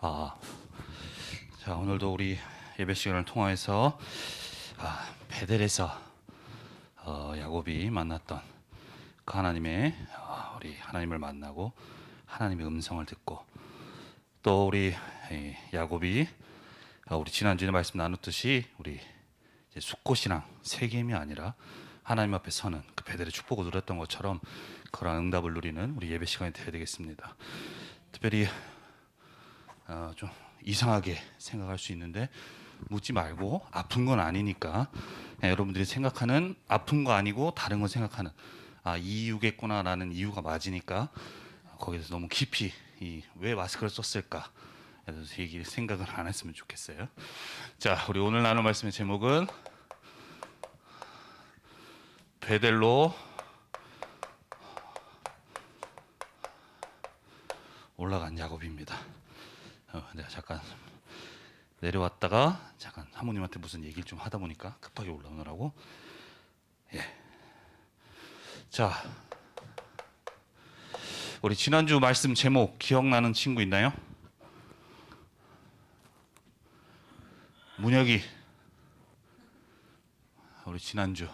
아, 자 오늘도 우리 예배 시간을 통해서 베델에서 야곱이 만났던 그 하나님의 우리 하나님을 만나고 하나님의 음성을 듣고 또 우리 야곱이 우리 지난주에 말씀 나눴듯이 우리 이제 숙고신앙 세겜이 아니라 하나님 앞에 서는 그 베델의 축복을 누렸던 것처럼 그런 응답을 누리는 우리 예배 시간이 되어야 되겠습니다. 특별히 좀 이상하게 생각할 수 있는데 묻지 말고 아픈 건 아니니까 여러분들이 생각하는 아픈 거 아니고 다른 거 생각하는 이유겠구나라는 이유가 맞으니까 거기서 너무 깊이 왜 마스크를 썼을까 그래서 얘기 생각을 안 했으면 좋겠어요. 자, 우리 오늘 나눌 말씀의 제목은 베델로 올라간 야곱입니다. 내가 잠깐 내려왔다가 잠깐 사모님한테 무슨 얘기를 좀 하다 보니까 급하게 올라오느라고. 자, 우리 지난주 말씀 제목 기억나는 친구 있나요? 문혁이. 우리 지난주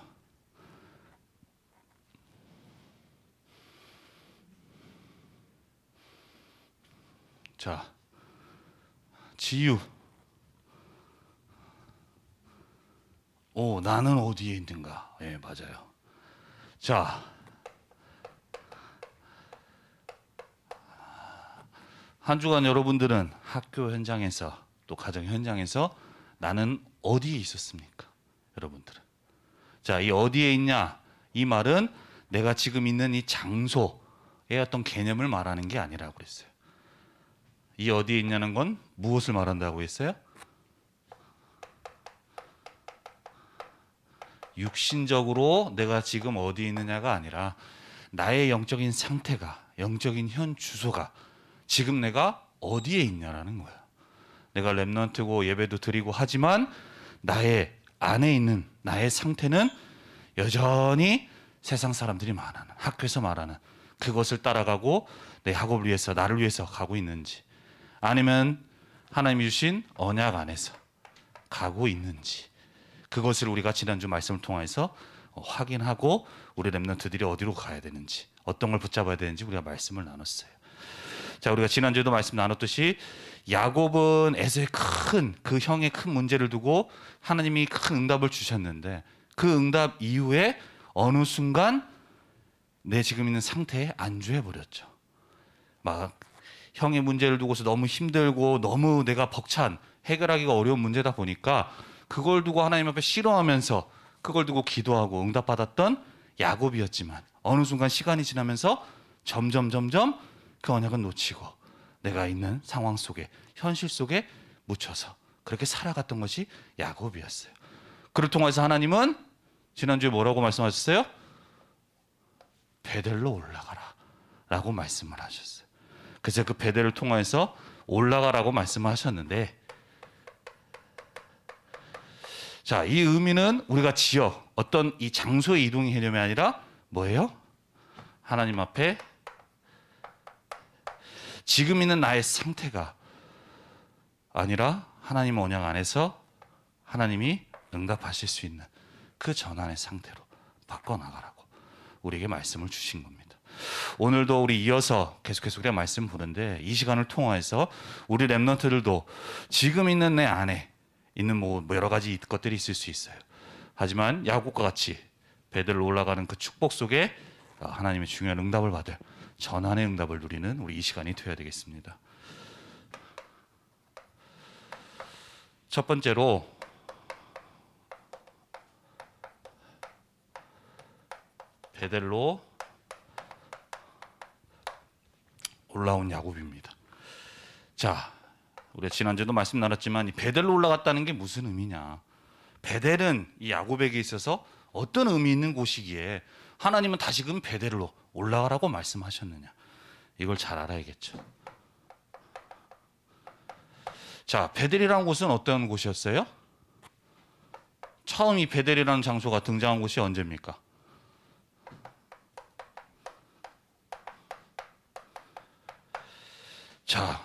자 지유. 나는 어디에 있는가? 예, 맞아요. 자, 한 주간 여러분들은 학교 현장에서 또 가정 현장에서 나는 어디에 있었습니까? 여러분들은. 자, 이 어디에 있냐? 이 말은 내가 지금 있는 이 장소의 어떤 개념을 말하는 게 아니라고 그랬어요. 이 어디에 있냐는 건 무엇을 말한다고 했어요? 육신적으로 내가 지금 어디에 있느냐가 아니라 나의 영적인 상태가, 영적인 현 주소가 지금 내가 어디에 있냐라는 거야. 내가 렘넌트고 예배도 드리고 하지만 나의 안에 있는 나의 상태는 여전히 세상 사람들이 말하는, 학교에서 말하는 그것을 따라가고 내 학업을 위해서, 나를 위해서 가고 있는지, 아니면 하나님이 주신 언약 안에서 가고 있는지, 그것을 우리가 지난주 말씀을 통해서 확인하고 우리 렘넌트들이 어디로 가야 되는지, 어떤 걸 붙잡아야 되는지 우리가 말씀을 나눴어요. 자, 우리가 지난주에도 말씀 나눴듯이 야곱은 에서의 그 형의 큰 문제를 두고 하나님이 큰 응답을 주셨는데 그 응답 이후에 어느 순간 내 지금 있는 상태에 안주해 버렸죠. 막 형의 문제를 두고서 너무 힘들고 너무 내가 벅찬 해결하기가 어려운 문제다 보니까 그걸 두고 하나님 앞에 싫어하면서 그걸 두고 기도하고 응답받았던 야곱이었지만 어느 순간 시간이 지나면서 점점 그 언약은 놓치고 내가 있는 상황 속에 현실 속에 묻혀서 그렇게 살아갔던 것이 야곱이었어요. 그를 통해서 하나님은 지난주에 뭐라고 말씀하셨어요? 베델로 올라가라 라고 말씀을 하셨어요. 그래서 그 베델을 통해서 올라가라고 말씀하셨는데, 자, 이 의미는 우리가 지역, 어떤 이 장소의 이동의 개념이 아니라 뭐예요? 하나님 앞에 지금 있는 나의 상태가 아니라 하나님 언약 안에서 하나님이 응답하실 수 있는 그 전환의 상태로 바꿔나가라고 우리에게 말씀을 주신 겁니다. 오늘도 우리 이어서 계속해서 우리가 말씀 보는데 이 시간을 통해서 우리 렘넌트들도 지금 있는 내 안에 있는 뭐 여러 가지 것들이 있을 수 있어요. 하지만 야곱과 같이 베델로 올라가는 그 축복 속에 하나님의 중요한 응답을 받을 전환의 응답을 누리는 우리 이 시간이 되어야 되겠습니다. 첫 번째로 베델로 올라온 야곱입니다. 자, 우리가 지난주에도 말씀 나눴지만 이 베델로 올라갔다는 게 무슨 의미냐? 베델은 이 야곱에게 있어서 어떤 의미 있는 곳이기에 하나님은 다시금 베델로 올라가라고 말씀하셨느냐? 이걸 잘 알아야겠죠. 자, 베델이라는 곳은 어떤 곳이었어요? 처음 이 베델이라는 장소가 등장한 곳이 언제입니까? 자,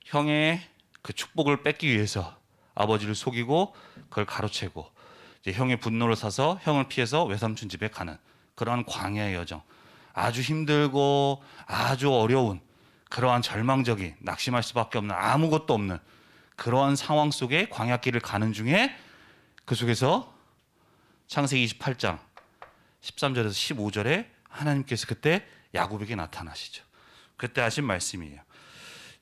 형의 그 축복을 뺏기 위해서 아버지를 속이고 그걸 가로채고 이제 형의 분노를 사서 형을 피해서 외삼촌 집에 가는 그러한 광야의 여정. 아주 힘들고 아주 어려운 그러한 절망적인 낙심할 수밖에 없는 아무것도 없는 그러한 상황 속에 광야길을 가는 중에 그 속에서 창세기 28장 13절에서 15절에 하나님께서 그때 야곱에게 나타나시죠. 그때 하신 말씀이에요.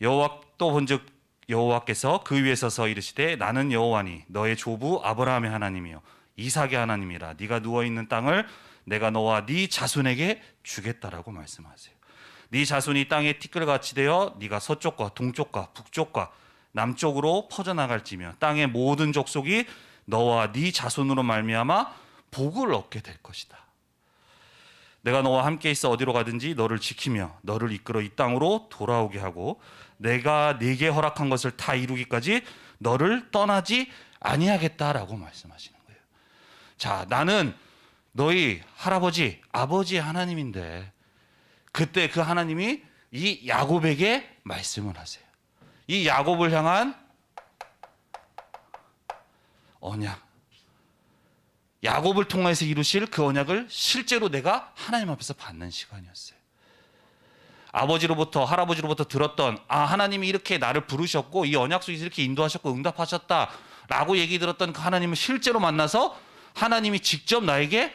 여호와 또 본즉 여호와께서 그 위에 서서 이르시되 나는 여호와니 너의 조부 아브라함의 하나님이요 이삭의 하나님이라. 네가 누워 있는 땅을 내가 너와 네 자손에게 주겠다라고 말씀하세요. 네 자손이 땅에 티끌같이 되어 네가 서쪽과 동쪽과 북쪽과 남쪽으로 퍼져나갈지며 땅의 모든 족속이 너와 네 자손으로 말미암아 복을 얻게 될 것이다. 내가 너와 함께 있어 어디로 가든지 너를 지키며 너를 이끌어 이 땅으로 돌아오게 하고 내가 네게 허락한 것을 다 이루기까지 너를 떠나지 아니하겠다라고 말씀하시는 거예요. 자, 나는 너희 할아버지, 아버지의 하나님인데 그때 그 하나님이 이 야곱에게 말씀을 하세요. 이 야곱을 향한 언약. 야곱을 통해서 이루실 그 언약을 실제로 내가 하나님 앞에서 받는 시간이었어요. 아버지로부터 할아버지로부터 들었던 하나님이 이렇게 나를 부르셨고 이 언약 속에서 이렇게 인도하셨고 응답하셨다라고 얘기 들었던 그 하나님을 실제로 만나서 하나님이 직접 나에게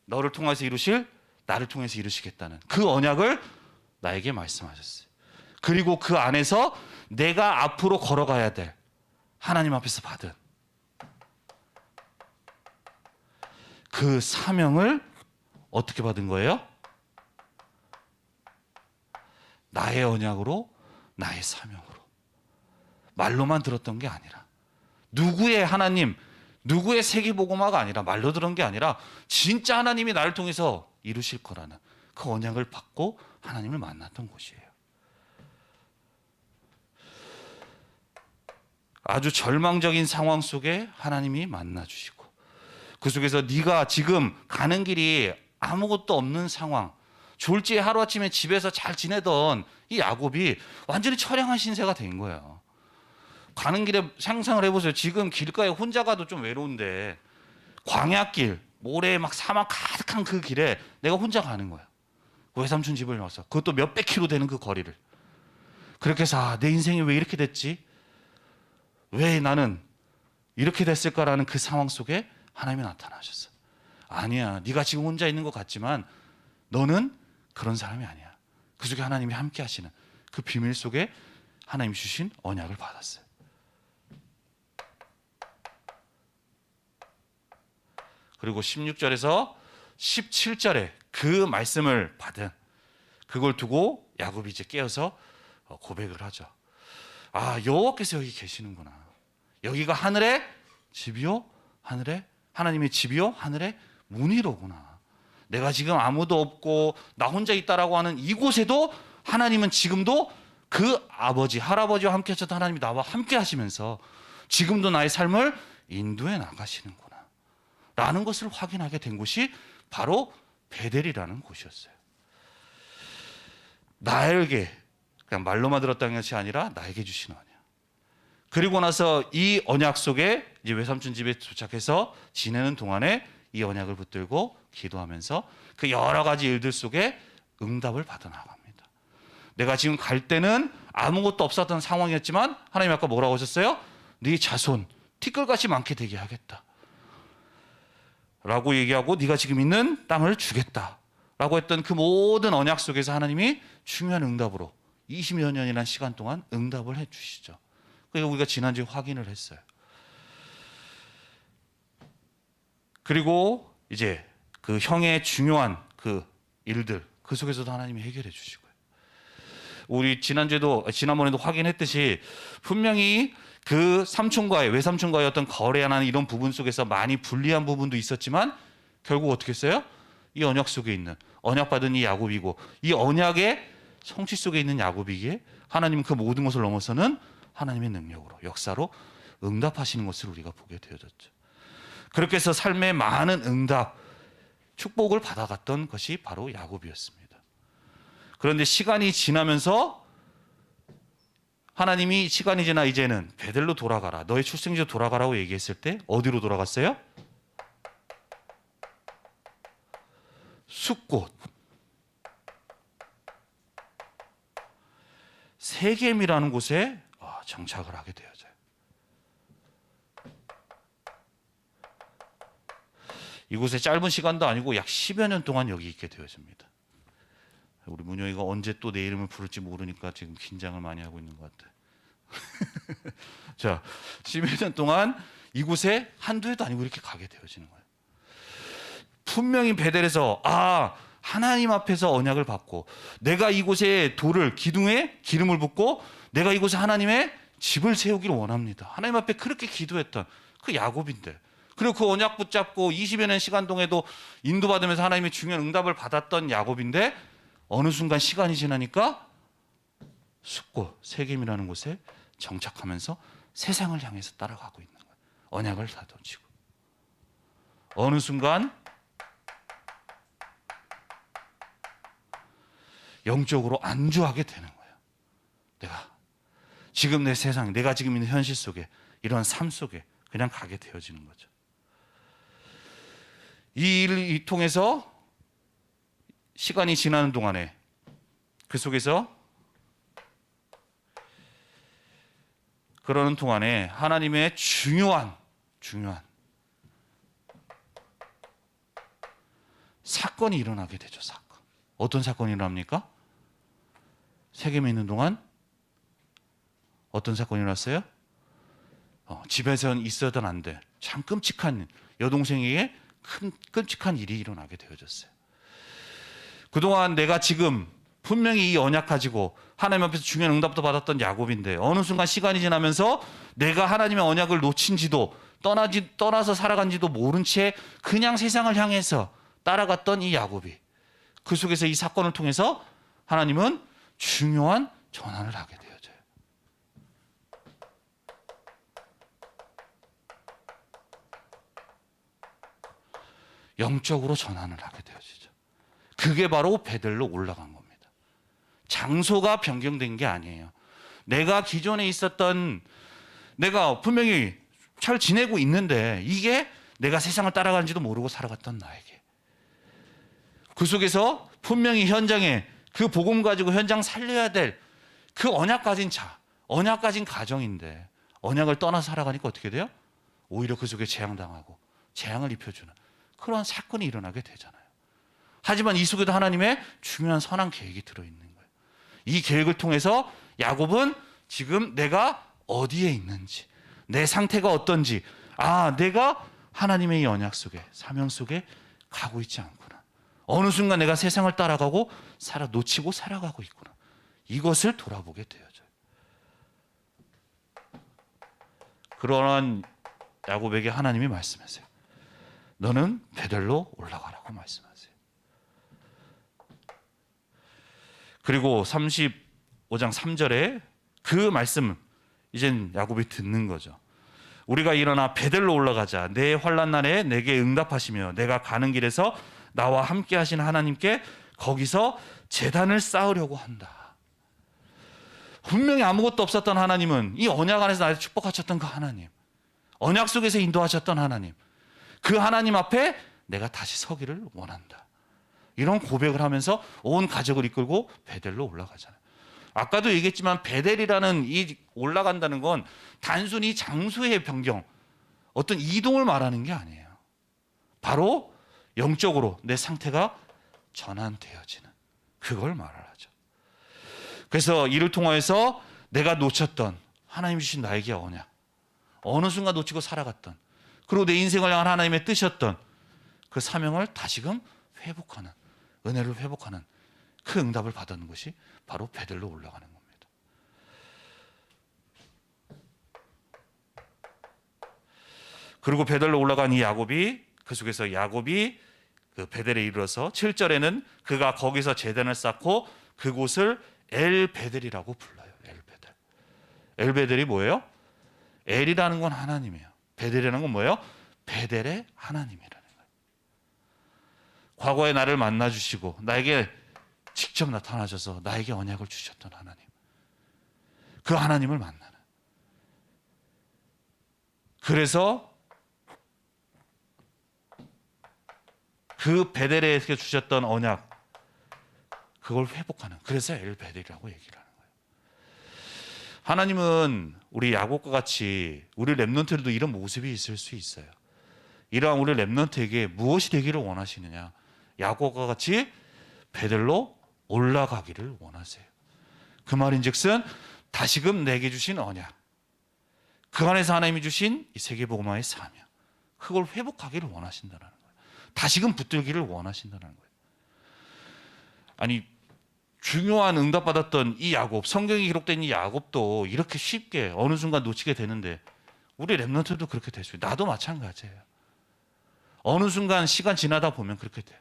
너를 통해서 이루실 나를 통해서 이루시겠다는 그 언약을 나에게 말씀하셨어요. 그리고 그 안에서 내가 앞으로 걸어가야 될 하나님 앞에서 받은 그 사명을 어떻게 받은 거예요? 나의 언약으로, 나의 사명으로. 말로만 들었던 게 아니라 누구의 하나님, 누구의 세계복음화가 아니라 말로 들은 게 아니라 진짜 하나님이 나를 통해서 이루실 거라는 그 언약을 받고 하나님을 만났던 곳이에요. 아주 절망적인 상황 속에 하나님이 만나주시고 그 속에서 네가 지금 가는 길이 아무것도 없는 상황, 졸지에 하루아침에 집에서 잘 지내던 이 야곱이 완전히 처량한 신세가 된 거예요. 가는 길에 상상을 해보세요. 지금 길가에 혼자 가도 좀 외로운데 광야길, 모래 막 사막 가득한 그 길에 내가 혼자 가는 거야. 외삼촌 집을 나와서 그것도 몇백 킬로 되는 그 거리를. 그렇게 해서 내 인생이 왜 이렇게 됐지? 왜 나는 이렇게 됐을까라는 그 상황 속에 하나님이 나타나셨어. 아니야, 네가 지금 혼자 있는 것 같지만 너는 그런 사람이 아니야. 그 속에 하나님이 함께 하시는 그 비밀 속에 하나님이 주신 언약을 받았어요. 그리고 16절에서 17절에 그 말씀을 받은 그걸 두고 야곱이 이제 깨어서 고백을 하죠. 여호와께서 여기 계시는구나. 여기가 하늘의 집이요, 하나님의 집이요, 하늘의 문이로구나. 내가 지금 아무도 없고 나 혼자 있다라고 하는 이곳에도 하나님은 지금도 그 아버지, 할아버지와 함께 하셨던 하나님이 나와 함께 하시면서 지금도 나의 삶을 인도해 나가시는구나 라는 것을 확인하게 된 곳이 바로 베델이라는 곳이었어요. 나에게 그냥 말로만 들었다는 것이 아니라 나에게 주신 언약. 그리고 나서 이 언약 속에 이제 외삼촌 집에 도착해서 지내는 동안에 이 언약을 붙들고 기도하면서 그 여러 가지 일들 속에 응답을 받아 나갑니다. 내가 지금 갈 때는 아무것도 없었던 상황이었지만 하나님 아까 뭐라고 하셨어요? 네 자손 티끌같이 많게 되게 하겠다 라고 얘기하고 네가 지금 있는 땅을 주겠다 라고 했던 그 모든 언약 속에서 하나님이 중요한 응답으로 20여 년이라는 시간 동안 응답을 해 주시죠. 그리고 우리가 지난주에 확인을 했어요. 그리고 이제 그 형의 중요한 그 일들 그 속에서도 하나님이 해결해 주시고요. 우리 지난번에도 확인했듯이 분명히 그 삼촌과의 외삼촌과의 어떤 거래하는 이런 부분 속에서 많이 불리한 부분도 있었지만 결국 어떻게 했어요? 이 언약 속에 있는 언약 받은 이 야곱이고 이 언약의 성취 속에 있는 야곱이기에 하나님은 그 모든 것을 넘어서는 하나님의 능력으로 역사로 응답하시는 것을 우리가 보게 되어졌죠. 그렇게 해서 삶의 많은 응답, 축복을 받아갔던 것이 바로 야곱이었습니다. 그런데 시간이 지나면서 하나님이 시간이 지나 이제는 베델로 돌아가라, 너의 출생지로 돌아가라고 얘기했을 때 어디로 돌아갔어요? 숫곳 세겜이라는 곳에 정착을 하게 되어져요. 이곳에 짧은 시간도 아니고 약 10여 년 동안 여기 있게 되어집니다. 우리 문효이가 언제 또 내 이름을 부를지 모르니까 지금 긴장을 많이 하고 있는 것 같아. 자, 10여 년 동안 이곳에 한두 해도 아니고 이렇게 가게 되어지는 거예요. 분명히 베델에서 하나님 앞에서 언약을 받고 내가 이곳에 돌을 기둥에 기름을 붓고 내가 이곳에 하나님의 집을 세우기를 원합니다. 하나님 앞에 그렇게 기도했던 그 야곱인데, 그리고 그 언약 붙잡고 20여 년 시간 동안에도 인도받으면서 하나님의 중요한 응답을 받았던 야곱인데 어느 순간 시간이 지나니까 숫곳 세겜이라는 곳에 정착하면서 세상을 향해서 따라가고 있는 거예요. 언약을 다 던지고 어느 순간 영적으로 안주하게 되는 거예요. 내가 지금 내 세상, 내가 지금 있는 현실 속에, 이런 삶 속에 그냥 가게 되어지는 거죠. 이 일을 통해서 시간이 지나는 동안에 그 속에서 그러는 동안에 하나님의 중요한 사건이 일어나게 되죠. 사건. 어떤 사건이 일어납니까? 세겜에 있는 동안 어떤 사건이 일어났어요? 집에서는 있어서는 안 돼. 참 끔찍한 여동생에게 끔찍한 일이 일어나게 되어졌어요. 그동안 내가 지금 분명히 이 언약 가지고 하나님 앞에서 중요한 응답도 받았던 야곱인데 어느 순간 시간이 지나면서 내가 하나님의 언약을 놓친지도 떠나서 살아간지도 모른 채 그냥 세상을 향해서 따라갔던 이 야곱이, 그 속에서 이 사건을 통해서 하나님은 중요한 전환을 하게 되어져요. 영적으로 전환을 하게 되어지죠. 그게 바로 베델로 올라간 겁니다. 장소가 변경된 게 아니에요. 내가 기존에 있었던, 내가 분명히 잘 지내고 있는데 이게 내가 세상을 따라가는지도 모르고 살아갔던 나에게, 그 속에서 분명히 현장에 그 복음 가지고 현장 살려야 될 그 언약 가진 언약 가진 가정인데 언약을 떠나서 살아가니까 어떻게 돼요? 오히려 그 속에 재앙당하고 재앙을 입혀주는 그런 사건이 일어나게 되잖아요. 하지만 이 속에도 하나님의 중요한 선한 계획이 들어있는 거예요. 이 계획을 통해서 야곱은 지금 내가 어디에 있는지, 내 상태가 어떤지, 내가 하나님의 이 언약 속에, 사명 속에 가고 있지 않구나. 어느 순간 내가 세상을 따라가고 놓치고 살아가고 있구나. 이것을 돌아보게 되어져요. 그러한 야곱에게 하나님이 말씀하세요. 너는 베델로 올라가라고 말씀하세요. 그리고 35장 3절에 그 말씀 이젠 야곱이 듣는 거죠. 우리가 일어나 베델로 올라가자. 내 환난 날에 내게 응답하시며 내가 가는 길에서 나와 함께 하신 하나님께 거기서 제단을 쌓으려고 한다. 분명히 아무것도 없었던 하나님은 이 언약 안에서 나를 축복하셨던 그 하나님, 언약 속에서 인도하셨던 하나님, 그 하나님 앞에 내가 다시 서기를 원한다. 이런 고백을 하면서 온 가족을 이끌고 베델로 올라가잖아요. 아까도 얘기했지만 베델이라는 이 올라간다는 건 단순히 장소의 변경, 어떤 이동을 말하는 게 아니에요. 바로 영적으로 내 상태가 전환되어지는, 그걸 말하죠. 그래서 이를 통해서 내가 놓쳤던 하나님 주신 나에게 언약, 어느 순간 놓치고 살아갔던, 그리고 내 인생을 향한 하나님의 뜻이었던 그 사명을 다시금 회복하는, 은혜를 회복하는 그 응답을 받는 것이 바로 베델로 올라가는 겁니다. 그리고 베델로 올라간 이 야곱이, 그 속에서 야곱이 그 베델에 이르러서 7절에는 그가 거기서 제단을 쌓고 그곳을 엘베델이라고 불러요. 엘베델. 엘베델이 뭐예요? 엘이라는 건 하나님이에요. 베델이라는 건 뭐예요? 베델의 하나님이라는 거예요. 과거에 나를 만나 주시고 나에게 직접 나타나셔서 나에게 언약을 주셨던 하나님. 그 하나님을 만나는. 그래서 그 베델에게 주셨던 언약, 그걸 회복하는, 그래서 엘베델이라고 얘기를 하는 거예요. 하나님은 우리 야곱과 같이 우리 렘넌트들도 이런 모습이 있을 수 있어요. 이러한 우리 렘넌트에게 무엇이 되기를 원하시느냐? 야곱과 같이 베델로 올라가기를 원하세요. 그 말인즉슨 다시금 내게 주신 언약, 그 안에서 하나님이 주신 이 세계복음화의 사명, 그걸 회복하기를 원하신다는 거예요. 다시금 붙들기를 원하신다는 거예요. 아니, 중요한 응답받았던 이 야곱, 성경에 기록된 이 야곱도 이렇게 쉽게 어느 순간 놓치게 되는데 우리 렘넌트도 그렇게 될 수 있어요. 나도 마찬가지예요. 어느 순간 시간 지나다 보면 그렇게 돼.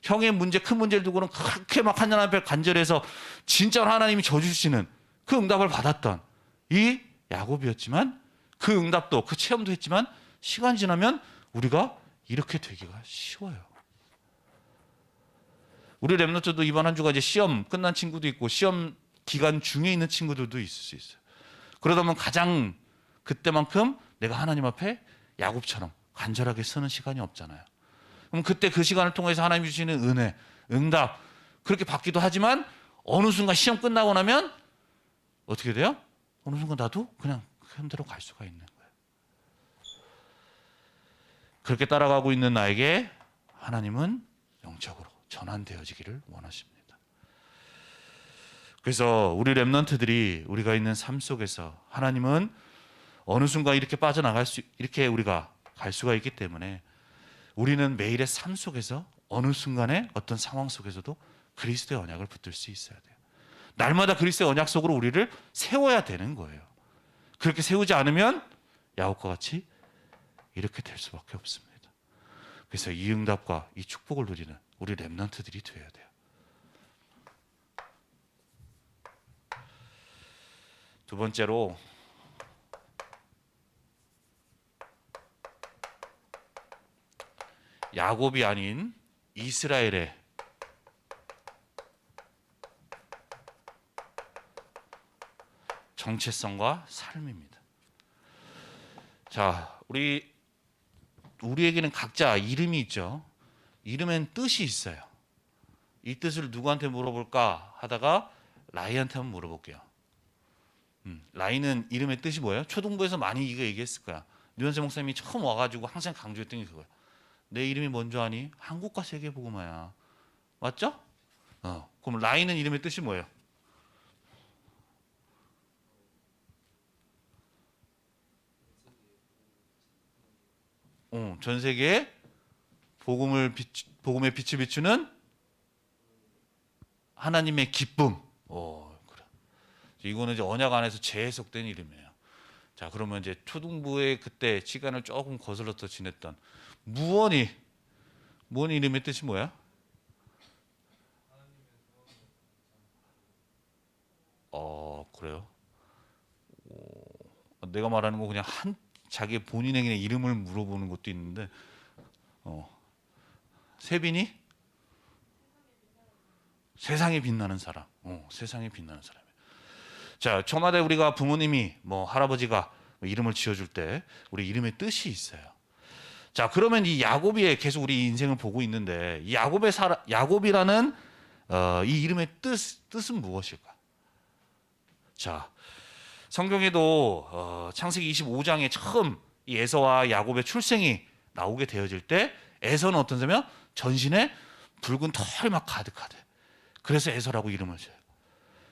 형의 문제, 큰 문제를 두고는 그렇게 막 하나님 앞에 간절해서 진짜로 하나님이 져주시는 그 응답을 받았던 이 야곱이었지만, 그 응답도, 그 체험도 했지만 시간 지나면 우리가 이렇게 되기가 쉬워요. 우리 렘넌트도 이번 한 주가 이제 시험 끝난 친구도 있고 시험 기간 중에 있는 친구들도 있을 수 있어요. 그러다 보면 가장 그때만큼 내가 하나님 앞에 야곱처럼 간절하게 쓰는 시간이 없잖아요. 그럼 그때 그 시간을 통해서 하나님이 주시는 은혜, 응답 그렇게 받기도 하지만 어느 순간 시험 끝나고 나면 어떻게 돼요? 어느 순간 나도 그냥 그 대로 갈 수가 있는 거예요. 그렇게 따라가고 있는 나에게 하나님은 영적으로 전환되어지기를 원하십니다. 그래서 우리 렘넌트들이 우리가 있는 삶 속에서 하나님은 어느 순간 이렇게 빠져나갈 수, 이렇게 우리가 갈 수가 있기 때문에 우리는 매일의 삶 속에서 어느 순간에 어떤 상황 속에서도 그리스도의 언약을 붙들 수 있어야 돼요. 날마다 그리스도의 언약 속으로 우리를 세워야 되는 거예요. 그렇게 세우지 않으면 야곱과 같이 이렇게 될 수밖에 없습니다. 그래서 이 응답과 이 축복을 누리는 우리 렘넌트들이 되어야 돼요. 두 번째로 야곱이 아닌 이스라엘의 정체성과 삶입니다. 자, 우리에게는 각자 이름이 있죠. 이름엔 뜻이 있어요. 이 뜻을 누구한테 물어볼까 하다가 라이한테 한번 물어볼게요. 라이는 이름의 뜻이 뭐예요? 초등부에서 많이 이거 얘기했을 거야. 류현세 목사님이 처음 와가지고 항상 강조했던 게 그거야. 내 이름이 뭔지 아니? 한국과 세계복음화야. 맞죠? 그럼 라이는 이름의 뜻이 뭐예요? 전 세계에 복음의 빛을 비추는 하나님의 기쁨. 그래. 이거는 이제 언약 안에서 재해석된 이름이에요. 자, 그러면 이제 초등부의 그때 시간을 조금 거슬러서 지냈던 무원 이름의 뜻이 뭐야? 그래요? 내가 말하는 거 그냥 자기 본인에게 이름을 물어보는 것도 있는데, 세빈이 세상에 빛나는 사람. 세상에 빛나는 사람이에요. 자, 저마다 우리가 부모님이 할아버지가 이름을 지어줄 때 우리 이름의 뜻이 있어요. 자, 그러면 이 야곱이 계속 우리 인생을 보고 있는데 이 야곱이라는 이 이름의 뜻은 무엇일까? 자, 성경에도 창세기 25장에 처음 이 에서와 야곱의 출생이 나오게 되어질 때 에서는 어떤 사람이야? 전신에 붉은 털이 막 가득하대. 그래서 에서라고 이름을 줘요.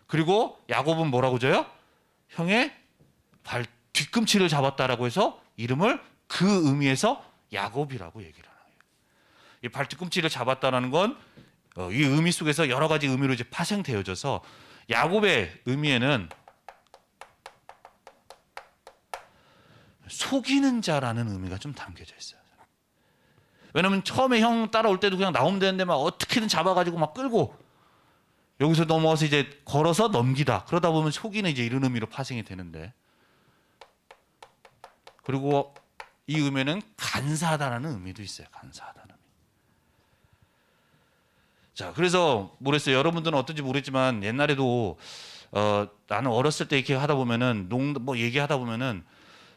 그리고 야곱은 뭐라고 줘요? 형의 발 뒤꿈치를 잡았다라고 해서 이름을 그 의미에서 야곱이라고 얘기를 하는 거예요. 이 발 뒤꿈치를 잡았다라는 건 이 의미 속에서 여러 가지 의미로 이제 파생되어져서 야곱의 의미에는 속이는 자라는 의미가 좀 담겨져 있어요. 왜냐면 처음에 형 따라올 때도 그냥 나오면 되는데 막 어떻게든 잡아가지고 막 끌고 여기서 넘어와서 이제 걸어서 넘기다. 그러다 보면 속이는 이제 이런 의미로 파생이 되는데, 그리고 이 의미는 간사하다라는 의미도 있어요. 간사하다는 의미. 자, 그래서 모르겠어요. 여러분들은 어떤지 모르겠지만 옛날에도 나는 어렸을 때 이렇게 하다 보면은 뭐 얘기하다 보면은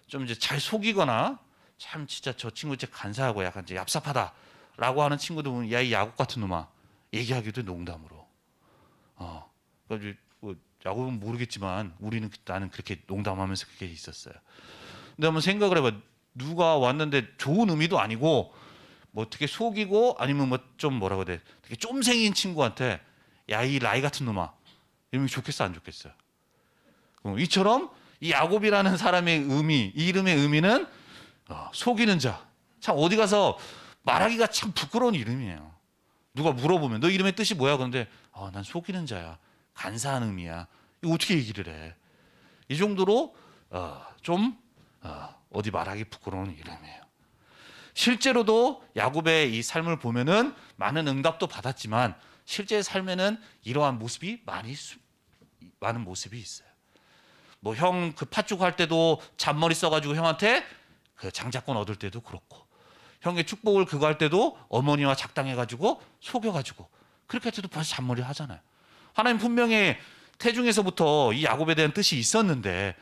좀 이제 잘 속이거나 참 진짜 저 친구 진짜 간사하고 약간 이제 얍삽하다라고 하는 친구들 보면 야 이 야구 같은 놈아 얘기하기도 농담으로. 그러니까 뭐 야구는 모르겠지만 나는 그렇게 농담하면서 그게 있었어요. 근데 한번 생각을 해봐. 누가 왔는데 좋은 의미도 아니고 뭐 어떻게 속이고 아니면 뭐 좀 뭐라고 해야 돼? 되게 쫌생인 친구한테 야 이 라이 같은 놈아 이러면 좋겠어 안 좋겠어요? 이처럼 이 야곱이라는 사람의 의미, 이 이름의 의미는 속이는 자. 참 어디 가서 말하기가 참 부끄러운 이름이에요. 누가 물어보면 너 이름의 뜻이 뭐야? 그런데 난 속이는 자야. 간사한 의미야. 이거 어떻게 얘기를 해? 이 정도로 좀 어디 말하기 부끄러운 이름이에요. 실제로도 야곱의 이 삶을 보면은 많은 응답도 받았지만 실제 삶에는 이러한 모습이 많은 모습이 있어요. 뭐 형 그 팥죽 할 때도 잔머리 써가지고 형한테 그 장자권 얻을 때도 그렇고 형의 축복을 그거 할 때도 어머니와 작당해가지고 속여가지고 그렇게 할 때도 벌써 잔머리를 하잖아요. 하나님 분명히 태중에서부터 이 야곱에 대한 뜻이 있었는데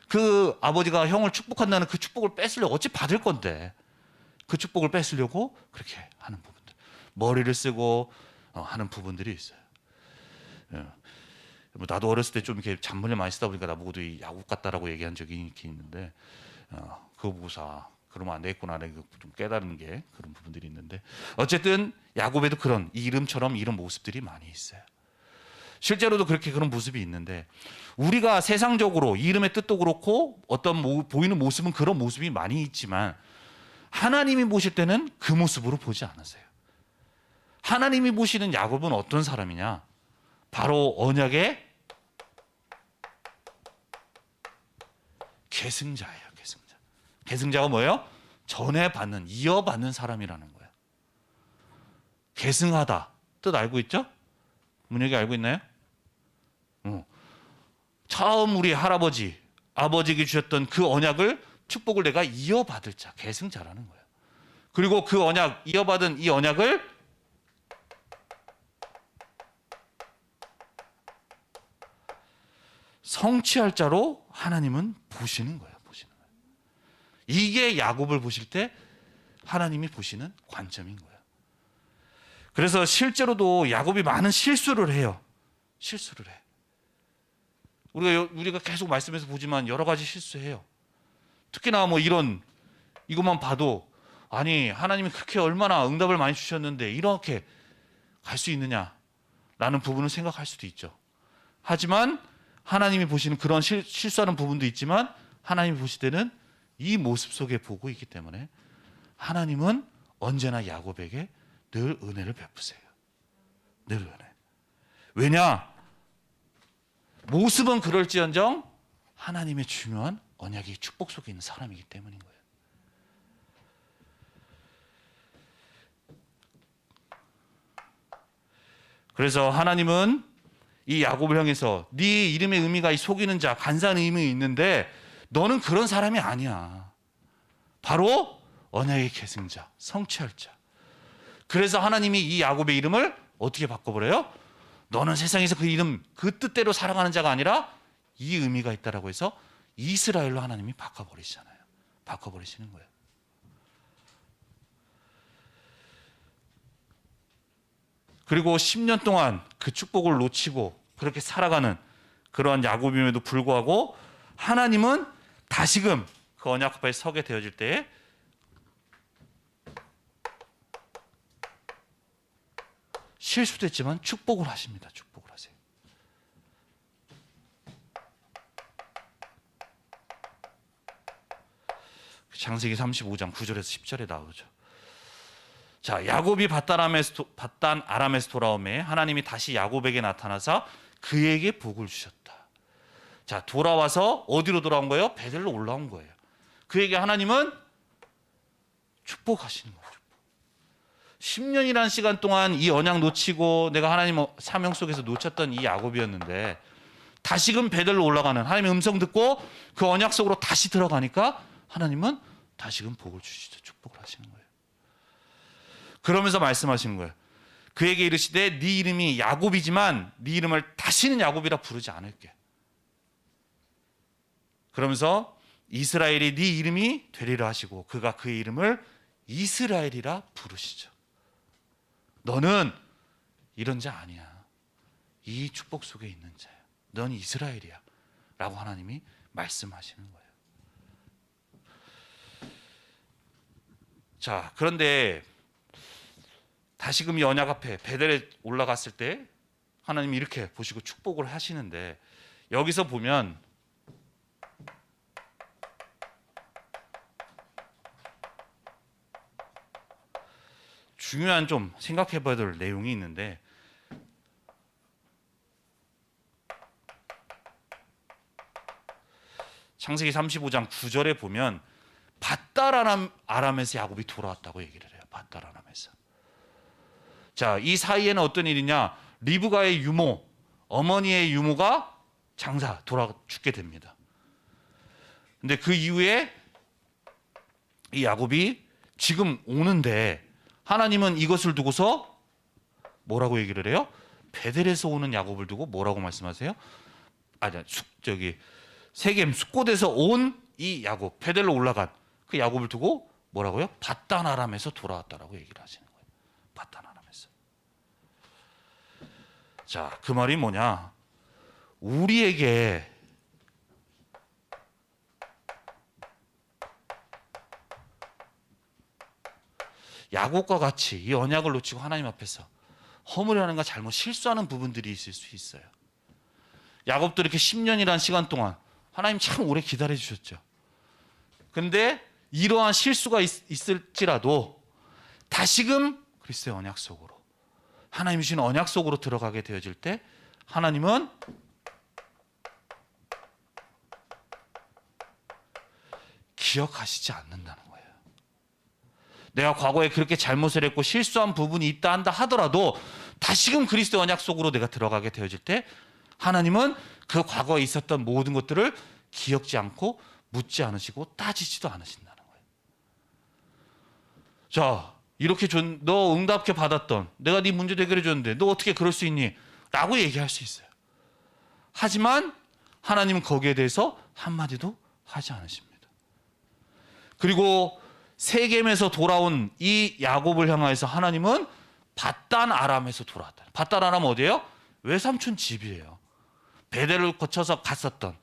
그 아버지가 형을 축복한다는 그 축복을 뺏으려고 어찌 받을 건데 그 축복을 뺏으려고 그렇게 하는 부분들 머리를 쓰고 하는 부분들이 있어요. 뭐 나도 어렸을 때 좀 이렇게 잔머리를 많이 쓰다 보니까 나보고도 이 야곱 같다라고 얘기한 적이 있긴 있는데 그거 보고서 그러면 안 되겠구나 좀 깨달은 게 그런 부분들이 있는데 어쨌든 야곱에도 그런 이 이름처럼 이런 모습들이 많이 있어요. 실제로도 그렇게 그런 모습이 있는데 우리가 세상적으로 이 이름의 뜻도 그렇고 어떤 보이는 모습은 그런 모습이 많이 있지만 하나님이 보실 때는 그 모습으로 보지 않으세요. 하나님이 보시는 야곱은 어떤 사람이냐? 바로 언약의 계승자예요. 계승자. 계승자가 뭐예요? 전해받는, 이어받는 사람이라는 거예요. 계승하다. 뜻 알고 있죠? 문혁이 알고 있나요? 처음 우리 할아버지, 아버지에게 주셨던 그 언약을 축복을 내가 이어받을 자, 계승자라는 거예요. 그리고 그 언약, 이어받은 이 언약을 성취할 자로 하나님은 보시는 거예요. 보시는 거예요. 이게 야곱을 보실 때 하나님이 보시는 관점인 거예요. 그래서 실제로도 야곱이 많은 실수를 해요. 실수를 해. 우리가 계속 말씀에서 보지만 여러 가지 실수해요. 특히나 뭐 이것만 봐도 아니 하나님이 그렇게 얼마나 응답을 많이 주셨는데 이렇게 갈 수 있느냐라는 부분을 생각할 수도 있죠. 하지만 하나님이 보시는 그런 실수하는 부분도 있지만 하나님이 보실 때는 이 모습 속에 보고 있기 때문에 하나님은 언제나 야곱에게 늘 은혜를 베푸세요. 늘 은혜. 왜냐? 모습은 그럴지언정 하나님의 중요한 언약의 축복 속에 있는 사람이기 때문인 거예요. 그래서 하나님은 이 야곱을 향해서 네 이름의 의미가 이 속이는 자, 간사한 의미가 있는데 너는 그런 사람이 아니야. 바로 언약의 계승자, 성취할 자. 그래서 하나님이 이 야곱의 이름을 어떻게 바꿔버려요? 너는 세상에서 그 이름, 그 뜻대로 살아가는 자가 아니라 이 의미가 있다라고 해서 이스라엘로 하나님이 바꿔버리시잖아요. 바꿔버리시는 거예요. 그리고 10년 동안 그 축복을 놓치고 그렇게 살아가는 그러한 야곱임에도 불구하고 하나님은 다시금 그 언약 앞에 서게 되어질 때에 실수도 했지만 축복을 하십니다. 축복을 하세요. 창세기 35장 9절에서 10절에 나오죠. 자, 야곱이 밧단 아람에서 돌아오매 하나님이 다시 야곱에게 나타나서 그에게 복을 주셨다. 자, 돌아와서 어디로 돌아온 거예요? 베델로 올라온 거예요. 그에게 하나님은 축복하시는 거예요. 10년이라는 시간 동안 이 언약 놓치고 내가 하나님 사명 속에서 놓쳤던 이 야곱이었는데 다시금 베델로 올라가는 하나님의 음성 듣고 그 언약 속으로 다시 들어가니까 하나님은 다시금 복을 주시죠. 축복을 하시는 거예요. 그러면서 말씀하시는 거예요. 그에게 이르시되 네 이름이 야곱이지만 네 이름을 다시는 야곱이라 부르지 않을게. 그러면서 이스라엘이 네 이름이 되리라 하시고 그가 그의 이름을 이스라엘이라 부르시죠. 너는 이런 자 아니야. 이 축복 속에 있는 자야. 넌 이스라엘이야. 라고 하나님이 말씀하시는 거예요. 자, 그런데 다시금 이 언약 앞에 베델에 올라갔을 때 하나님이 이렇게 보시고 축복을 하시는데, 여기서 보면 중요한 좀 생각해 봐야 될 내용이 있는데, 창세기 35장 9절에 보면 밧달 아람에서 야곱이 돌아왔다고 얘기를 해요. 밧달 아람에서. 자, 이 사이에는 어떤 일이냐? 리브가의 유모, 어머니의 유모가 돌아 죽게 됩니다. 근데 그 이후에 이 야곱이 지금 오는데 하나님은 이것을 두고서 뭐라고 얘기를 해요? 베델에서 오는 야곱을 두고 뭐라고 말씀하세요? 세겜 숫곳에서 온 이 야곱, 베델로 올라간 그 야곱을 두고 뭐라고요? 밧단 아람에서 돌아왔다라고 얘기를 하시는 거예요. 밧단 아람에서. 자, 그 말이 뭐냐? 우리에게 야곱과 같이 이 언약을 놓치고 하나님 앞에서 허물하는가 잘못 실수하는 부분들이 있을 수 있어요. 야곱도 이렇게 10년이라는 시간 동안 하나님 참 오래 기다려 주셨죠. 근데 이러한 실수가 있을지라도 다시금 그리스도의 언약 속으로, 하나님 주신 언약 속으로 들어가게 되어질 때 하나님은 기억하시지 않는다는 거예요. 내가 과거에 그렇게 잘못을 했고 실수한 부분이 있다 한다 하더라도 다시금 그리스도의 언약 속으로 내가 들어가게 되어질 때 하나님은 그 과거에 있었던 모든 것들을 기억지 않고 묻지 않으시고 따지지도 않으신다는 거예요. 자, 이렇게 너 응답케 받았던, 내가 네 문제 해결해 줬는데 너 어떻게 그럴 수 있니? 라고 얘기할 수 있어요. 하지만 하나님은 거기에 대해서 한마디도 하지 않으십니다. 그리고 세겜에서 돌아온 이 야곱을 향하여서 하나님은 밧단 아람에서 돌아왔다. 밧단 아람 어디예요? 외삼촌 집이에요. 베델을 거쳐서 갔었던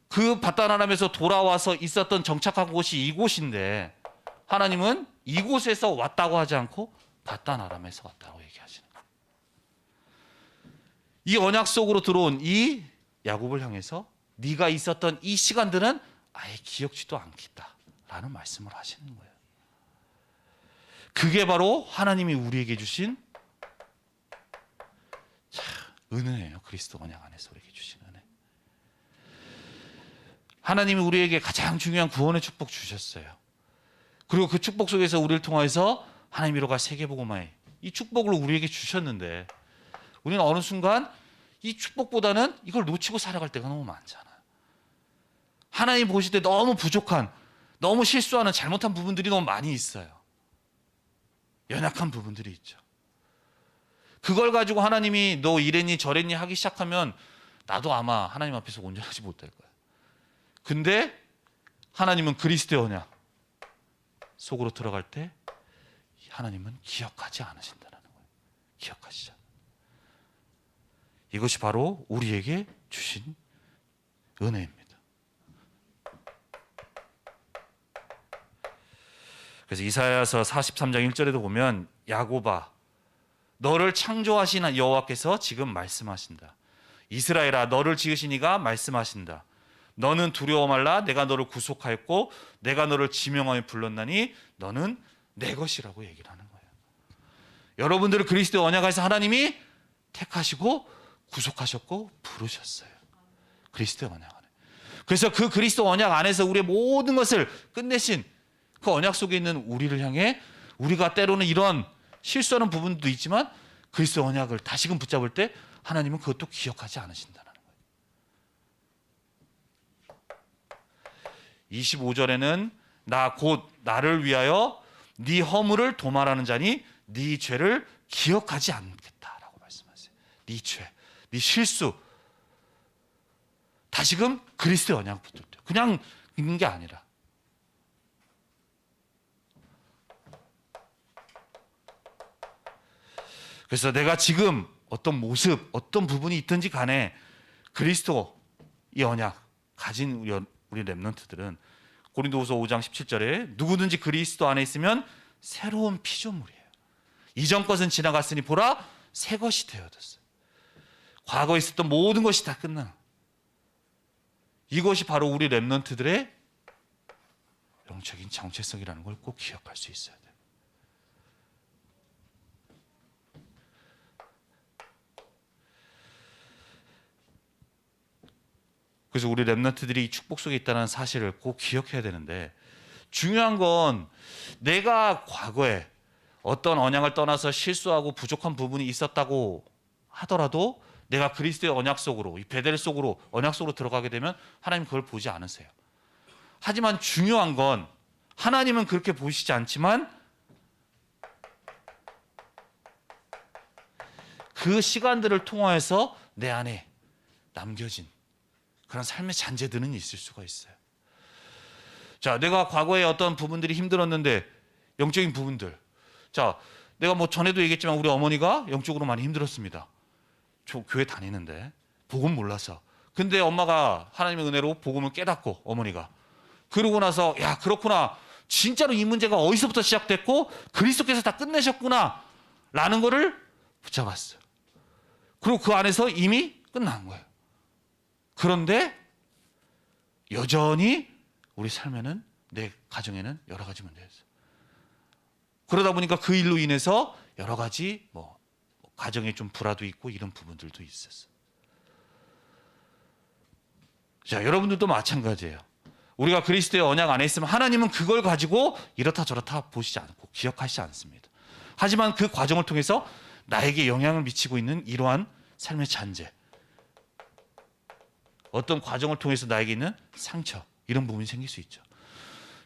그 밧단 아람에서 돌아와서 있었던 정착한 곳이 이곳인데 하나님은 이곳에서 왔다고 하지 않고 밧단 아람에서 왔다고 얘기하시는 거예요. 이 언약 속으로 들어온 이 야곱을 향해서 네가 있었던 이 시간들은 아예 기억지도 않겠다라는 말씀을 하시는 거예요. 그게 바로 하나님이 우리에게 주신 은혜예요. 그리스도 언약 안에서 우리에게 주신 은혜. 하나님이 우리에게 가장 중요한 구원의 축복 주셨어요. 그리고 그 축복 속에서 우리를 통해서 하나님 이루어갈 세계복음화의 이 축복을 우리에게 주셨는데 우리는 어느 순간 이 축복보다는 이걸 놓치고 살아갈 때가 너무 많잖아요. 하나님 보실 때 너무 부족한, 너무 실수하는 잘못한 부분들이 너무 많이 있어요. 연약한 부분들이 있죠. 그걸 가지고 하나님이 너 이랬니 저랬니 하기 시작하면 나도 아마 하나님 앞에서 온전하지 못할 거야. 근데 하나님은 그리스도의 언약 속으로 들어갈 때 하나님은 기억하지 않으신다는 거예요. 기억하시죠. 이것이 바로 우리에게 주신 은혜입니다. 그래서 이사야서 43장 1절에도 보면 야곱아 너를 창조하신 여호와께서 지금 말씀하신다. 이스라엘아 너를 지으신 이가 말씀하신다. 너는 두려워 말라. 내가 너를 구속하였고 내가 너를 지명하여 불렀나니 너는 내 것이라고 얘기를 하는 거예요. 여러분들을 그리스도의 언약 안에서 하나님이 택하시고 구속하셨고 부르셨어요. 그리스도의 언약 안에. 그래서 그 그리스도 언약 안에서 우리의 모든 것을 끝내신 그 언약 속에 있는 우리를 향해 우리가 때로는 이런 실수하는 부분도 있지만 그리스도 언약을 다시금 붙잡을 때 하나님은 그것도 기억하지 않으신다는 거예요. 25절에는 나 곧 나를 위하여 네 허물을 도말하는 자니 네 죄를 기억하지 않겠다라고 말씀하세요. 네 죄, 네 실수 다시금 그리스도의 언약을 붙들죠. 그냥 있는 게 아니라. 그래서 내가 지금 어떤 모습, 어떤 부분이 있든지 간에 그리스도 이 언약 가진 우리 렘넌트들은 고린도후서 5장 17절에 누구든지 그리스도 안에 있으면 새로운 피조물이에요. 이전 것은 지나갔으니 보라 새 것이 되어졌어요. 과거에 있었던 모든 것이 다 끝나. 이것이 바로 우리 렘넌트들의 영적인 정체성이라는 걸 꼭 기억할 수 있어야 돼요. 그래서 우리 렘넌트들이 이 축복 속에 있다는 사실을 꼭 기억해야 되는데, 중요한 건 내가 과거에 어떤 언약을 떠나서 실수하고 부족한 부분이 있었다고 하더라도 내가 그리스도의 언약 속으로, 이 베델 속으로, 언약 속으로 들어가게 되면 하나님 그걸 보지 않으세요. 하지만 중요한 건 하나님은 그렇게 보시지 않지만 그 시간들을 통해서 내 안에 남겨진 그런 삶의 잔재들은 있을 수가 있어요. 자, 내가 과거에 어떤 부분들이 힘들었는데, 영적인 부분들. 자, 내가 뭐 전에도 얘기했지만 우리 어머니가 영적으로 많이 힘들었습니다. 저 교회 다니는데 복음 몰라서. 근데 엄마가 하나님의 은혜로 복음을 깨닫고, 어머니가 그러고 나서 야, 그렇구나, 진짜로 이 문제가 어디서부터 시작됐고 그리스도께서 다 끝내셨구나 라는 거를 붙잡았어요. 그리고 그 안에서 이미 끝난 거예요. 그런데 여전히 우리 삶에는, 내 가정에는 여러 가지 문제가 있어요. 그러다 보니까 그 일로 인해서 여러 가지 가정에 좀 불화도 있고 이런 부분들도 있었어요. 자, 여러분들도 마찬가지예요. 우리가 그리스도의 언약 안에 있으면 하나님은 그걸 가지고 이렇다 저렇다 보시지 않고 기억하시지 않습니다. 하지만 그 과정을 통해서 나에게 영향을 미치고 있는 이러한 삶의 잔재, 어떤 과정을 통해서 나에게 있는 상처, 이런 부분이 생길 수 있죠.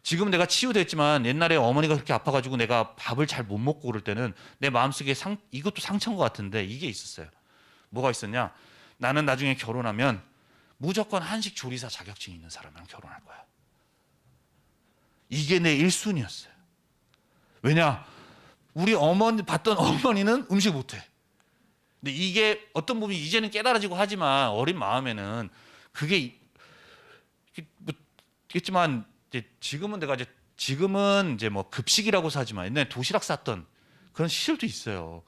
지금 내가 치유됐지만 옛날에 어머니가 그렇게 아파가지고 내가 밥을 잘 못 먹고 그럴 때는 내 마음속에 이것도 상처인 것 같은데 이게 있었어요. 뭐가 있었냐? 나는 나중에 결혼하면 무조건 한식 조리사 자격증이 있는 사람이랑 결혼할 거야. 이게 내 1순위였어요. 왜냐? 우리 어머니 봤던 어머니는 음식 못해. 근데 이게 어떤 부분이 이제는 깨달아지고 하지만 어린 마음에는 그게 있겠지만, 지금은 내가 지금은 뭐 급식이라고 사지만 옛날에 도시락 쌌던 그런 시절도 있어요.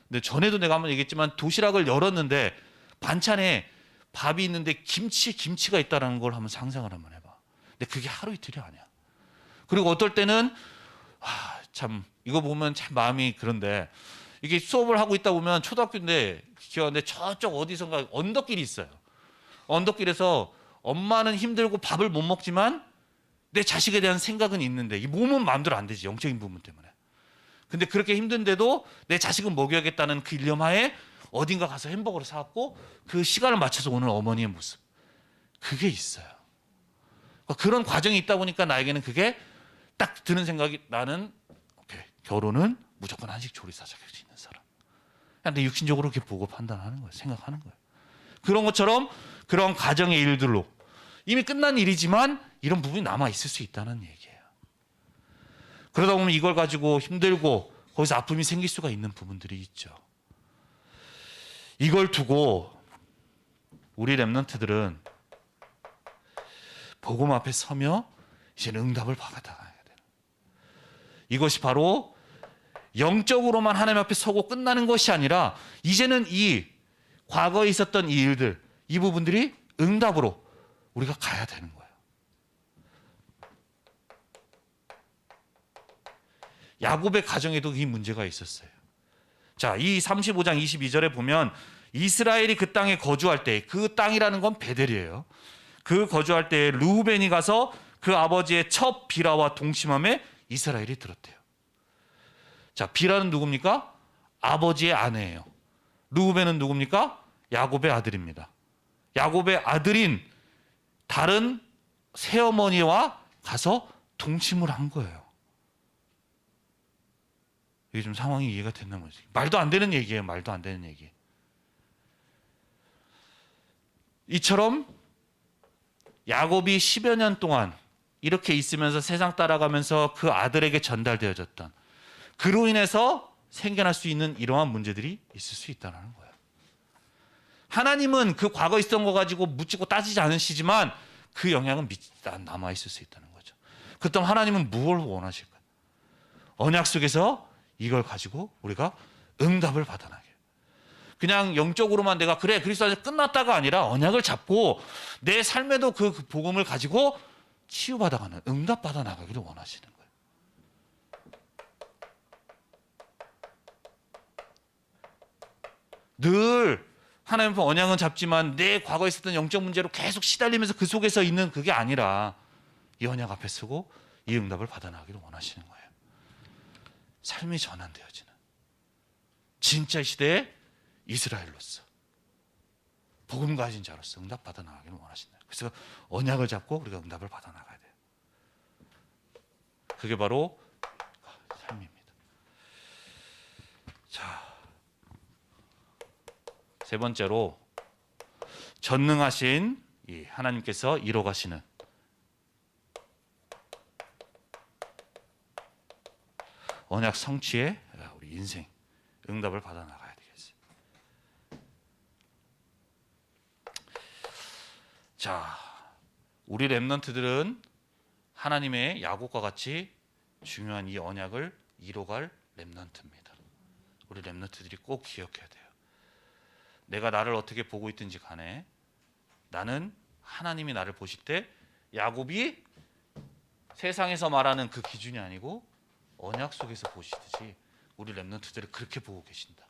근데 전에도 내가 한번 얘기했지만 도시락을 열었는데 반찬에 밥이 있는데 김치가 있다는 걸 한번 상상을 한번 해봐. 근데 그게 하루 이틀이 아니야. 그리고 어떨 때는 참 이거 보면 참 마음이 그런데, 이게 수업을 하고 있다 보면 초등학교인데 기억하는데 저쪽 어디선가 언덕길이 있어요. 언덕길에서 엄마는 힘들고 밥을 못 먹지만 내 자식에 대한 생각은 있는데 이 몸은 마음대로 안 되지, 영적인 부분 때문에. 근데 그렇게 힘든데도 내 자식은 먹여야겠다는 그 일념하에 어딘가 가서 햄버거를 사갖고 그 시간을 맞춰서 오는 어머니의 모습, 그게 있어요. 그런 과정이 있다 보니까 나에게는 그게 딱 드는 생각이, 나는 결혼은 무조건 한식 조리사 자격증 있는 사람. 그냥 내 육신적으로 그렇게 보고 판단하는 거예요. 생각하는 거예요. 그런 것처럼 그런 가정의 일들로 이미 끝난 일이지만 이런 부분이 남아 있을 수 있다는 얘기예요. 그러다 보면 이걸 가지고 힘들고 거기서 아픔이 생길 수가 있는 부분들이 있죠. 이걸 두고 우리 렘넌트들은 복음 앞에 서며 이제는 응답을 받아가야 돼요. 이것이 바로 영적으로만 하나님 앞에 서고 끝나는 것이 아니라 이제는 이 과거에 있었던 이 일들, 이 부분들이 응답으로 우리가 가야 되는 거예요. 야곱의 가정에도 이 문제가 있었어요. 자, 이 35장 22절에 보면 이스라엘이 그 땅에 거주할 때, 그 땅이라는 건 베델이에요. 그 거주할 때 르우벤이 가서 그 아버지의 첫 비라와 동침함에 이스라엘이 들었대요. 자, 비라는 누굽니까? 아버지의 아내예요. 르우벤은 누굽니까? 야곱의 아들입니다. 야곱의 아들인 다른 새어머니와 가서 동침을 한 거예요. 이게 좀 상황이 이해가 됐나 모르겠어요. 말도 안 되는 얘기예요. 말도 안 되는 얘기. 이처럼 야곱이 10여 년 동안 이렇게 있으면서 세상 따라가면서 그 아들에게 전달되어졌던, 그로 인해서 생겨날 수 있는 이러한 문제들이 있을 수 있다는 거예요. 하나님은 그 과거 있었던 거 가지고 묻지고 따지지 않으시지만 그 영향은 남아 있을 수 있다는 거죠. 그렇다면 하나님은 무엇을 원하실까요? 언약 속에서 이걸 가지고 우리가 응답을 받아나게. 그냥 영적으로만 내가 그래 그리스도 안에서 끝났다가 아니라 언약을 잡고 내 삶에도 그 복음을 가지고 치유받아가는, 응답받아 나가기를 원하시는 거예요. 늘 하나님 앞에 언약은 잡지만 내 과거에 있었던 영적 문제로 계속 시달리면서 그 속에서 있는 그게 아니라 이 언약 앞에 서고 이 응답을 받아 나가기를 원하시는 거예요. 삶이 전환되어지는 진짜 이 시대의 이스라엘로서 복음 가진 자로서 응답 받아 나가기를 원하신다. 그래서 언약을 잡고 우리가 응답을 받아 나가야 돼요. 그게 바로 삶입니다. 자, 세 번째로 전능하신 이 하나님께서 이뤄가시는 언약 성취의 우리 인생 응답을 받아 나가야 되겠어요. 자, 우리 렘넌트들은 하나님의 야곱과 같이 중요한 이 언약을 이뤄갈 렘넌트입니다. 우리 렘넌트들이 꼭 기억해야 돼요. 내가 나를 어떻게 보고 있든지 간에 나는 하나님이 나를 보실 때 야곱이 세상에서 말하는 그 기준이 아니고 언약 속에서 보시듯이 우리 렘넌트들을 그렇게 보고 계신다.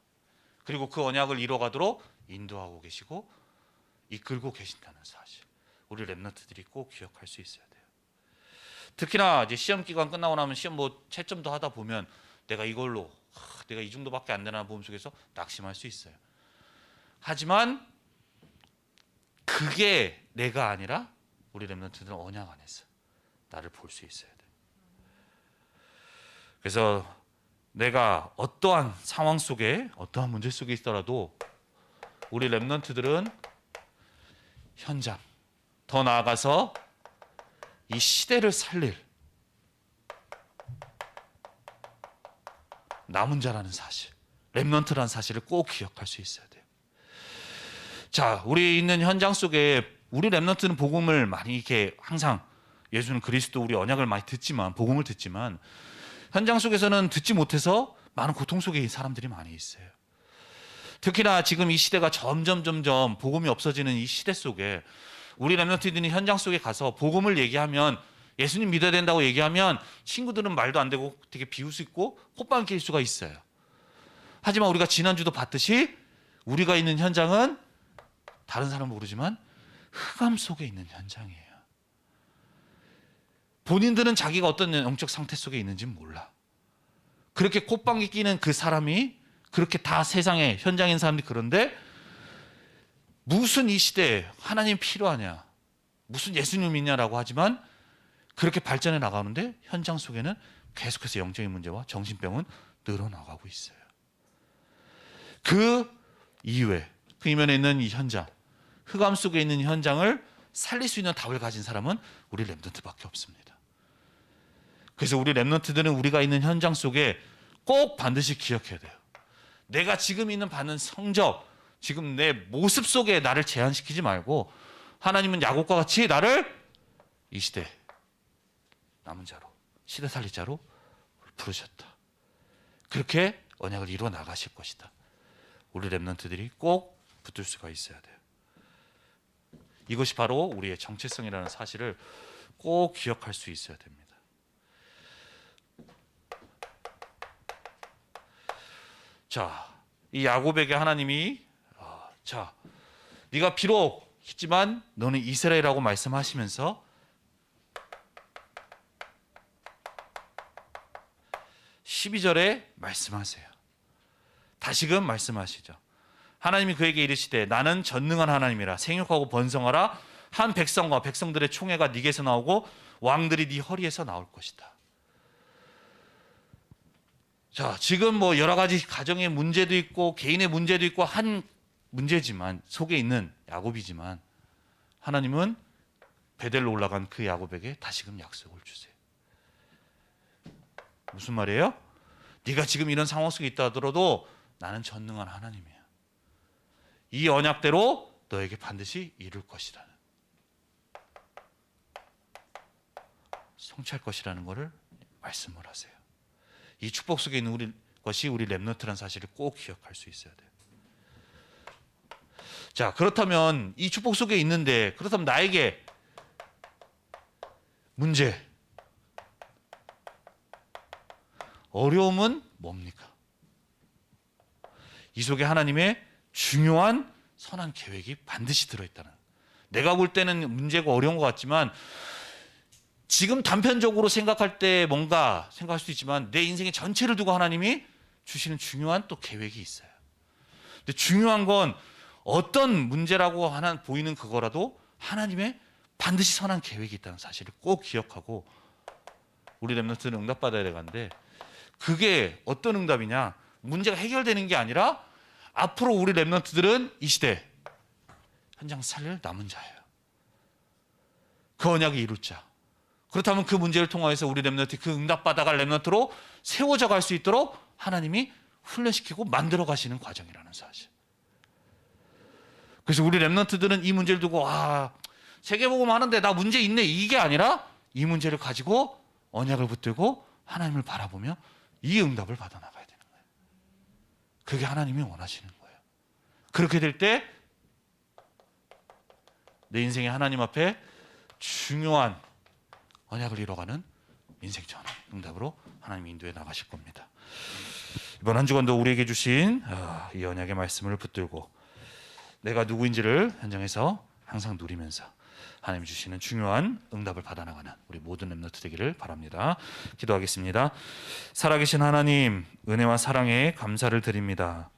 그리고 그 언약을 이뤄가도록 인도하고 계시고 이끌고 계신다는 사실, 우리 렘넌트들이 꼭 기억할 수 있어야 돼요. 특히나 이제 시험 기간 끝나고 나면 시험 뭐 채점도 하다 보면 내가 이걸로 내가 이 정도밖에 안 되나 보험 속에서 낙심할 수 있어요. 하지만 그게 내가 아니라 우리 렘넌트들은 언약 안에서 나를 볼 수 있어야 돼요. 그래서 내가 어떠한 상황 속에 어떠한 문제 속에 있더라도 우리 렘넌트들은 현장, 더 나아가서 이 시대를 살릴 남은 자라는 사실, 렘넌트라는 사실을 꼭 기억할 수 있어야 돼요. 자, 우리 있는 현장 속에 우리 렘넌트는 복음을 많이 이렇게 항상 예수는 그리스도 우리 언약을 많이 듣지만 복음을 듣지만 현장 속에서는 듣지 못해서 많은 고통 속에 사람들이 많이 있어요. 특히나 지금 이 시대가 점점 복음이 없어지는 이 시대 속에 우리 렘넌트들이 현장 속에 가서 복음을 얘기하면, 예수님 믿어야 된다고 얘기하면 친구들은 말도 안 되고 되게 비울 수 있고 콧방 낄 수가 있어요. 하지만 우리가 지난주도 봤듯이 우리가 있는 현장은 다른 사람은 모르지만 흑암 속에 있는 현장이에요. 본인들은 자기가 어떤 영적 상태 속에 있는지 몰라. 그렇게 콧방귀 끼는 그 사람이 그렇게 다 세상에 현장인 사람들이 그런데 무슨 이 시대에 하나님 필요하냐, 무슨 예수님 믿냐라고 하지만 그렇게 발전해 나가는데 현장 속에는 계속해서 영적인 문제와 정신병은 늘어나가고 있어요. 그 이외에 그 이면에 있는 이 현장, 흑암 속에 있는 현장을 살릴 수 있는 답을 가진 사람은 우리 렘넌트밖에 없습니다. 그래서 우리 렘넌트들은 우리가 있는 현장 속에 꼭 반드시 기억해야 돼요. 내가 지금 있는 받는 성적, 지금 내 모습 속에 나를 제한시키지 말고 하나님은 야곱과 같이 나를 이 시대 남은 자로, 시대 살릴 자로 부르셨다. 그렇게 언약을 이루어 나가실 것이다. 우리 렘넌트들이 꼭 붙들 수가 있어야 돼요. 이것이 바로 우리의 정체성이라는 사실을 꼭 기억할 수 있어야 됩니다. 자, 이 야곱에게 하나님이 자, 네가 비록 있지만 너는 이스라엘이라고 말씀하시면서 12절에 말씀하세요. 다시금 말씀하시죠. 하나님이 그에게 이르시되 나는 전능한 하나님이라 생육하고 번성하라. 한 백성과 백성들의 총회가 네게서 나오고 왕들이 네 허리에서 나올 것이다. 자, 지금 뭐 여러 가지 가정의 문제도 있고 개인의 문제도 있고 한 문제지만 속에 있는 야곱이지만 하나님은 베델로 올라간 그 야곱에게 다시금 약속을 주세요. 무슨 말이에요? 네가 지금 이런 상황 속에 있다 하더라도 나는 전능한 하나님이야. 이 언약대로 너에게 반드시 이룰 것이라는, 성취할 것이라는 것을 말씀을 하세요. 이 축복 속에 있는 것이 우리 렘넌트라는 사실을 꼭 기억할 수 있어야 돼요. 자, 그렇다면 이 축복 속에 있는데, 그렇다면 나에게 문제, 어려움은 뭡니까? 이 속에 하나님의 중요한 선한 계획이 반드시 들어있다는, 내가 볼 때는 문제고 어려운 것 같지만 지금 단편적으로 생각할 때 뭔가 생각할 수도 있지만 내 인생의 전체를 두고 하나님이 주시는 중요한 또 계획이 있어요. 근데 중요한 건 어떤 문제라고 하나 보이는 그거라도 하나님의 반드시 선한 계획이 있다는 사실을 꼭 기억하고 우리 렘넌트는 응답받아야 되는데, 그게 어떤 응답이냐? 문제가 해결되는 게 아니라 앞으로 우리 렘넌트들은 이 시대 현장 살릴 남은 자예요. 그 언약을 이룰 자. 그렇다면 그 문제를 통해서 우리 렘넌트, 그 응답받아갈 렘넌트로 세워져 갈 수 있도록 하나님이 훈련시키고 만들어 가시는 과정이라는 사실. 그래서 우리 렘넌트들은 이 문제를 두고 세계복음 하는데 나 문제 있네, 이게 아니라 이 문제를 가지고 언약을 붙들고 하나님을 바라보며 이 응답을 받아 나가야 되는 거예요. 그게 하나님이 원하시는 거예요. 그렇게 될 때 내 인생의 하나님 앞에 중요한 언약을 이뤄가는 인생 전환 응답으로 하나님이 인도해 나가실 겁니다. 이번 한 주간도 우리에게 주신 이 언약의 말씀을 붙들고 내가 누구인지를 현장에서 항상 누리면서 하나님이 주시는 중요한 응답을 받아나가는 우리 모든 렘넌트 되기를 바랍니다. 기도하겠습니다. 살아계신 하나님, 은혜와 사랑에 감사를 드립니다.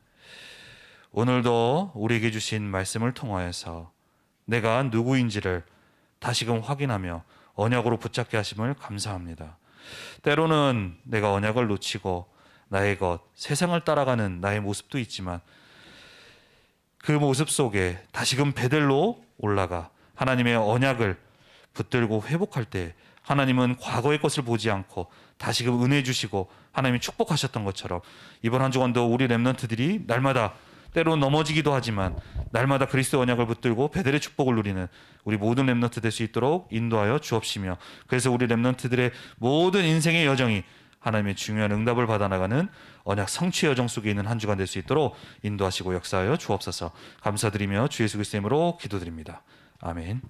오늘도 우리에게 주신 말씀을 통하여서 내가 누구인지를 다시금 확인하며 언약으로 붙잡게 하심을 감사합니다. 때로는 내가 언약을 놓치고 나의 것, 세상을 따라가는 나의 모습도 있지만 그 모습 속에 다시금 베델로 올라가 하나님의 언약을 붙들고 회복할 때 하나님은 과거의 것을 보지 않고 다시금 은혜 주시고 하나님이 축복하셨던 것처럼 이번 한 주간도 우리 렘넌트들이 날마다 때로 넘어지기도 하지만 날마다 그리스도 언약을 붙들고 베델의 축복을 누리는 우리 모든 렘넌트 될 수 있도록 인도하여 주옵시며, 그래서 우리 렘넌트들의 모든 인생의 여정이 하나님의 중요한 응답을 받아나가는 언약 성취의 여정 속에 있는 한 주간 될 수 있도록 인도하시고 역사하여 주옵소서. 감사드리며 주 예수 그리스도의 이름으로 기도드립니다. 아멘.